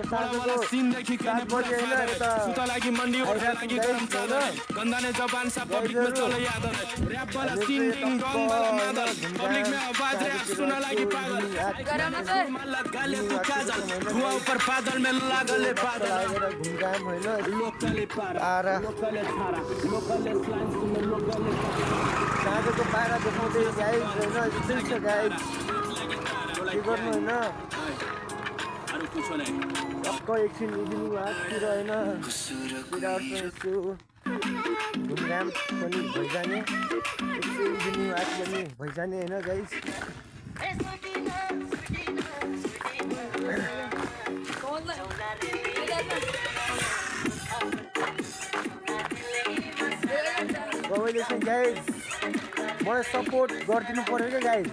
बडावाला सिनदेखि कने सुता लागि मन्डी उठा लागि गरम चादर गन्दाने जबान सा पब्लिक में चलो यादव रैप वाला सीन डिंग डोंग वाला मादल पब्लिक में आवाज रैप सुना लागि पागल माला गाले तू काजल धुआं ऊपर बादल में लागले बादल घुमघाम होइन लोकले पारा लोकले छारा लोकले स्लाइस में लोकले साँझको पारा देखाउँदै गाइज होइन यस्तै छ गाइज के गर्नु होइन अरु कुछ नै टक्क एकछिन इभिनिङ वाकतिर होइन यस्तो घुमघाम पनि भइजाने यस्तो इभिनिङ वाक पनि भइजाने होइन गाइज तपाईँले चाहिँ गाइज मलाई सपोर्ट गरिदिनु पऱ्यो क्या गाइज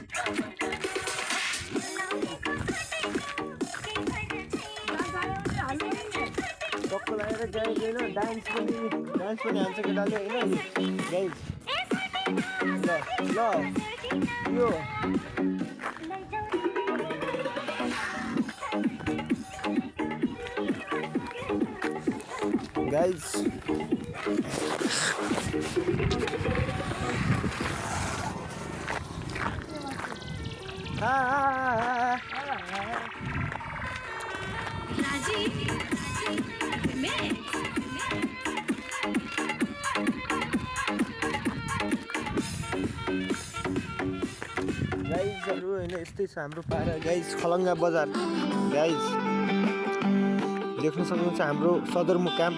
टक्क लगाएर गाइज होइन डान्स पनि हान्छ केटाले होइन गाइज ल यो गाइज गाइजहरू होइन यस्तै छ हाम्रो पारा गाइज खलङ्गा बजार गाइज देख्न सक्नुहुन्छ हाम्रो सदरमुकाम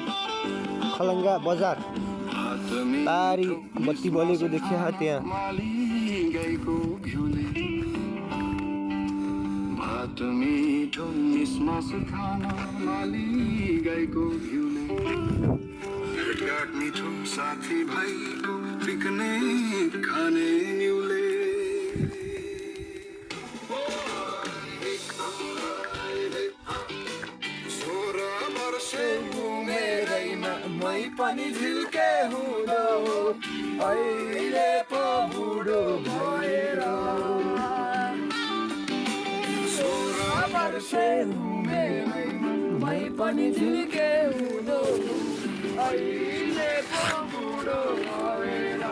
खलङ्गा बजार तारी बत्ती बलेको देखिया त्यहाँ भात मिठो मिसमास खाना माली गाईको घिउले भेटघाट मिठो साथी भाइको पिकनिक खाने निउले मै पनि झिल्के हुँदो अहिले पो बुढो भएर 16 वर्षे मै पनि झिल्के हुँदो अहिले पो बुढो भएर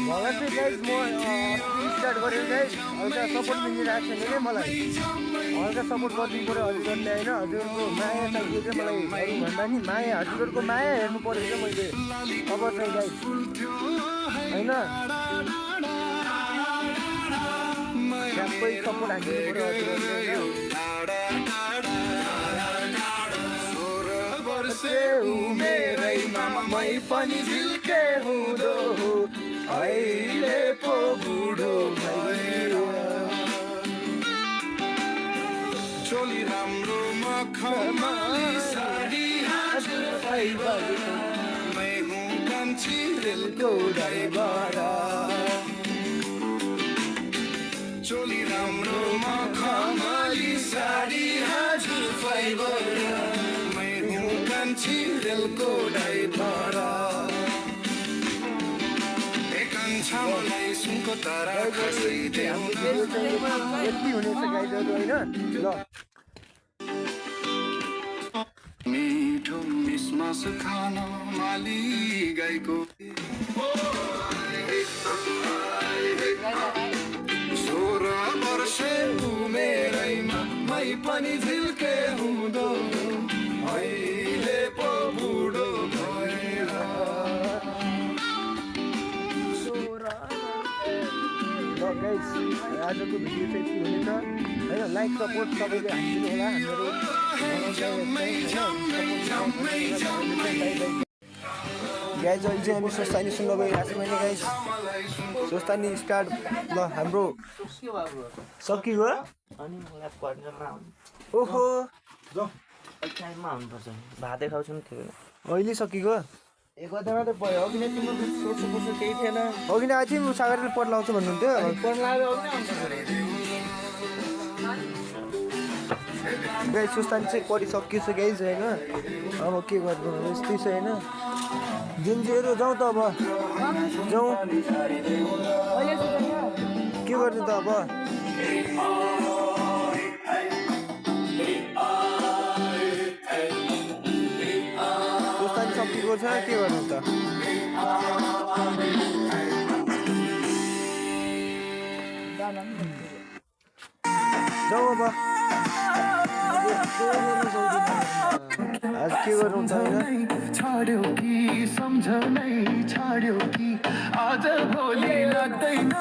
मलाई चाहिँ गाइज म स्टार्ट गरेँ गाइज हल्का सपोर्ट मिलिरहेको छैन क्या मलाई हल्का सपोर्ट गरिदिनु पऱ्यो हजुरहरूले होइन हजुरहरूको माया चाहियो क्या मलाई अरू भन्दा नि माया हजुरहरूको माया हेर्नु पऱ्यो क्या मैले अब चाहिँ गाइज होइन सबै सपोर्ट हालिदिनु पऱ्यो हजुरहरूले अहिले पो बुढो भएर चोली राम्रो मखमली साडी फाइबर मै हुँ कान्छी रेलको ड्राइभर चोली राम्रो मखमली साडी हजुर फाइबर मै हुँ कान्छी रेलको ड्राइभर मलाई सुनको तारा खसै यति हुनेछ गाइजहरू होइन ल मिठो मिसमास खाना माली गाईको 16 वर्षे उमेरैमा मै पनि झिल्के हुँदो अहिले पो बुढो भएर गाइस आजको भिडियो चाहिँ यति हुनेछ होइन लाइक सपोर्ट सबैले हालिदिनु होला हाम्रो गाइज अहिले चाहिँ हामी स्वस्थानी सुन्न गइरहेको छौँ होइन गाइज स्वस्थानी स्टार्ट ल हाम्रो सकियो ओहो भातै खाउँछु नि थियो अहिले सकिएको एक हप्ता मात्रै पऱ्यो अघि नै तिम्रो सोर्सु केही थिएन अघि नै आएको थियो सागरले पढ लाउँछु भन्नुहुन्थ्यो गाइस सुस्तानी चाहिँ परिसकियो छ गाइस होइन अब के गर्नु यस्तै छ होइन जुन्जीहरू जाउँ त अब जाउँ के गर्ने त अब सुस्तानी सकिएको छ के गर्नु त जाउँ अब आज के गरौँ त होइन छाड्यो कि सम्झनै छाड्यो कि आज भोलि लाग्दैन